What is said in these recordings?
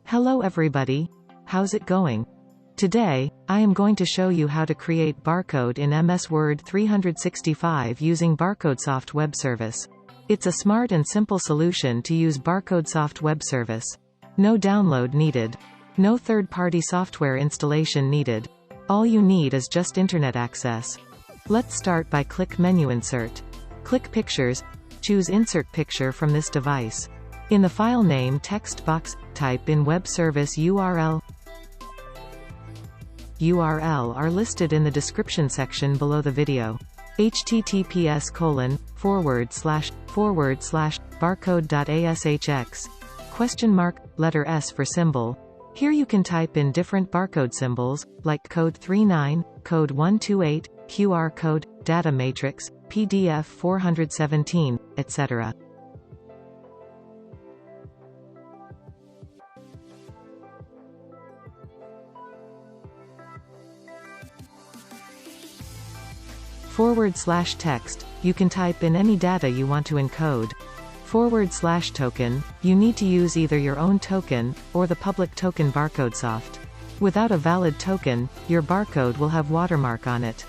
Hello everybody. How's it going? Today, I am going to show you how to create barcode in MS Word 365 using Barcodesoft web service. It's a smart and simple solution to use Barcodesoft web service. No download needed. No third-party software installation needed. All you need is just internet access. Let's start by click Menu Insert. Click Pictures, choose Insert Picture from this device. In the file name text box, type in web service URL. URL are listed in the description section below the video. https://barcode.ashx ? Letter S for symbol. Here you can type in different barcode symbols, like code 39, code 128, QR code, data matrix, PDF 417, etc. /text, you can type in any data you want to encode. /token, you need to use either your own token, or the public token Barcodesoft. Without a valid token, your barcode will have watermark on it.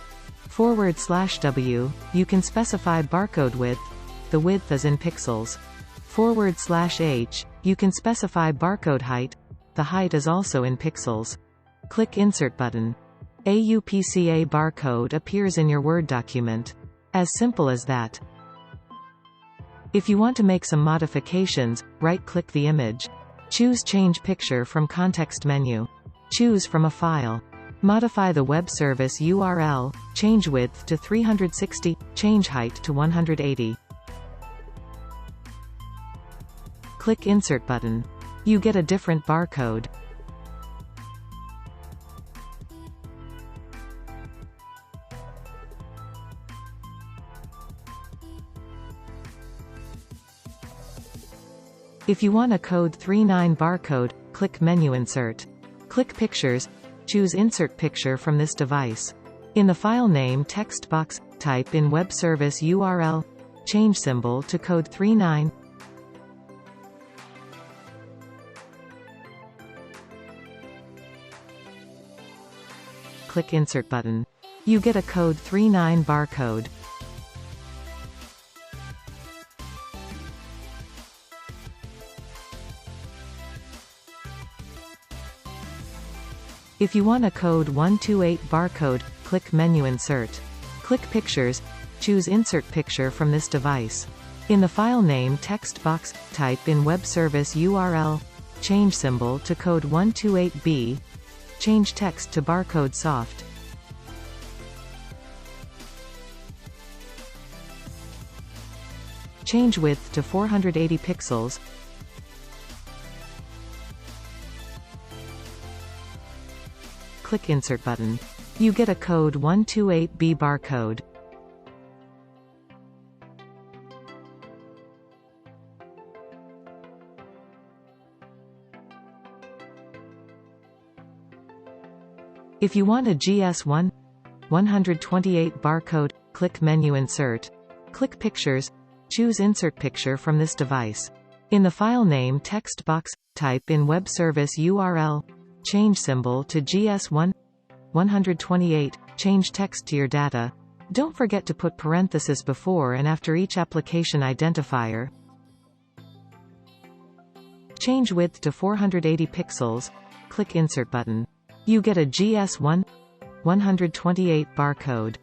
/w, you can specify barcode width. The width is in pixels. /h, you can specify barcode height. The height is also in pixels. Click Insert button. A UPC-A barcode appears in your Word document. As simple as that. If you want to make some modifications, right-click the image. Choose Change Picture from context menu. Choose from a file. Modify the web service URL, change width to 360, change height to 180. Click Insert button. You get a different barcode. If you want a code 39 barcode, click Menu Insert. Click Pictures, choose Insert Picture from this device. In the file name text box, type in web service URL, change symbol to code 39. Click Insert button. You get a code 39 barcode. If you want a code 128 barcode, click Menu Insert. Click Pictures, choose Insert Picture from this device. In the file name text box, type in web service URL, change symbol to code 128b, change text to Barcodesoft. Change width to 480 pixels. Click Insert button. You get a code 128b barcode. If you want a GS1 128 barcode, click Menu Insert. Click Pictures, choose Insert Picture from this device. In the file name text box, type in web service URL, change symbol to GS1 128, change text to your data. Don't forget to put parentheses before and after each application identifier. Change width to 480 pixels. Click Insert button. You get a GS1 128 barcode.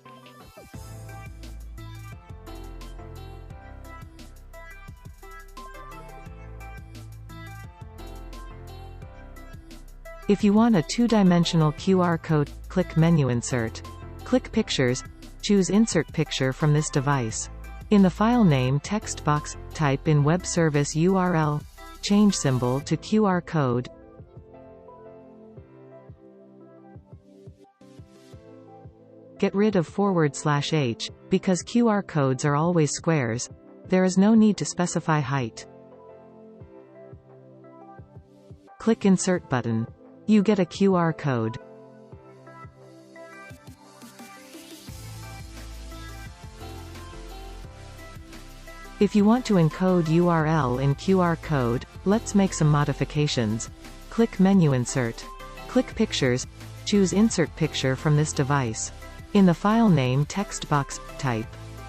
If you want a two-dimensional QR code, click Menu Insert. Click Pictures, choose Insert Picture from this device. In the file name text box, type in web service URL, change symbol to QR code. Get rid of /h, because QR codes are always squares. There is no need to specify height. Click Insert button. You get a QR code. If you want to encode URL in QR code, let's make some modifications. Click Menu Insert. Click Pictures. Choose Insert Picture from this device. In the file name text box, type.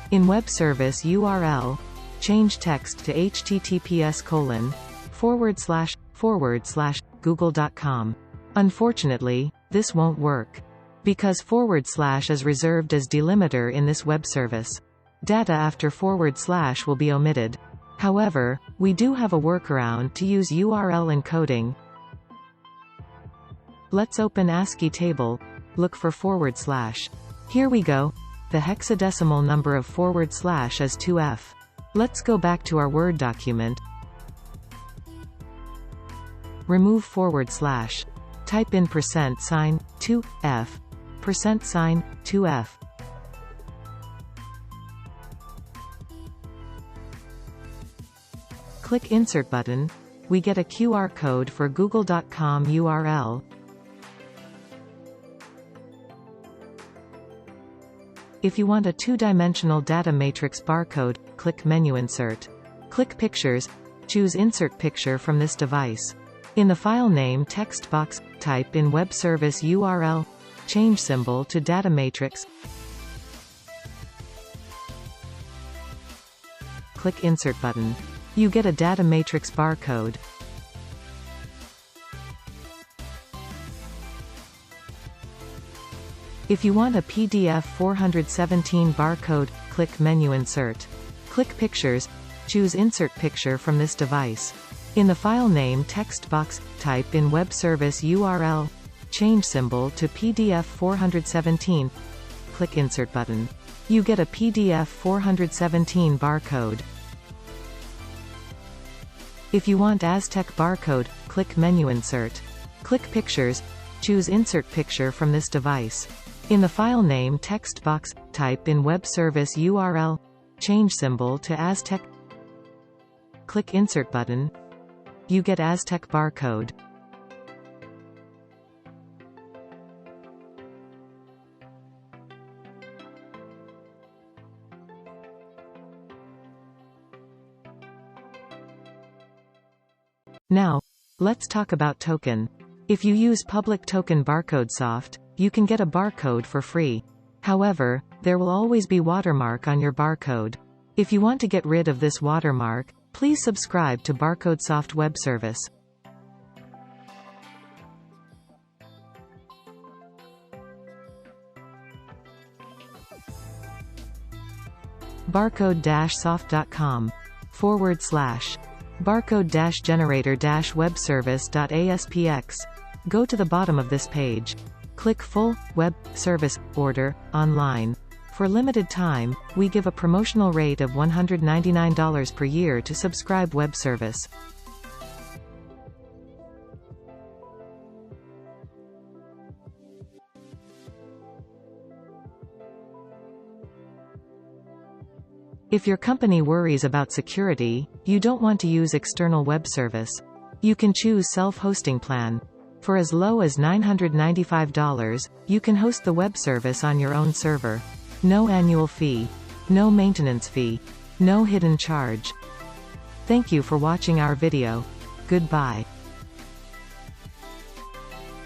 In web service URL, change text to https://google.com. Unfortunately, this won't work. Because / is reserved as delimiter in this web service. Data after / will be omitted. However, we do have a workaround to use URL encoding. Let's open ASCII table, look for /. Here we go. The hexadecimal number of / is 2F. Let's go back to our Word document. Remove /. Type in %2F, %2F. Click Insert button. We get a QR code for google.com URL. If you want a two-dimensional data matrix barcode, click Menu Insert. Click Pictures. Choose Insert Picture from this device. In the file name text box, type in web service URL, change symbol to data matrix. Click Insert button. You get a data matrix barcode. If you want a PDF 417 barcode, click Menu Insert. Click Pictures. Choose Insert Picture from this device. In the file name text box, type in web service URL, change symbol to PDF 417. Click Insert button. You get a PDF 417 barcode. If you want Aztec barcode, click Menu Insert. Click Pictures. Choose Insert Picture from this device. In the file name text box, type in web service URL, change symbol to Aztec. Click Insert button. You get Aztec barcode. Now, let's talk about token. If you use public token Barcodesoft, you can get a barcode for free. However, there will always be watermark on your barcode. If you want to get rid of this watermark, please subscribe to Barcodesoft web service. Barcode-soft.com / barcode-generator-webservice.aspx. Go to the bottom of this page. Click Full Web Service Order Online. For limited time, we give a promotional rate of $199 per year to subscribe web service. If your company worries about security, you don't want to use external web service. You can choose self-hosting plan. For as low as $995, you can host the web service on your own server. No annual fee. No maintenance fee. No hidden charge. Thank you for watching our video. Goodbye.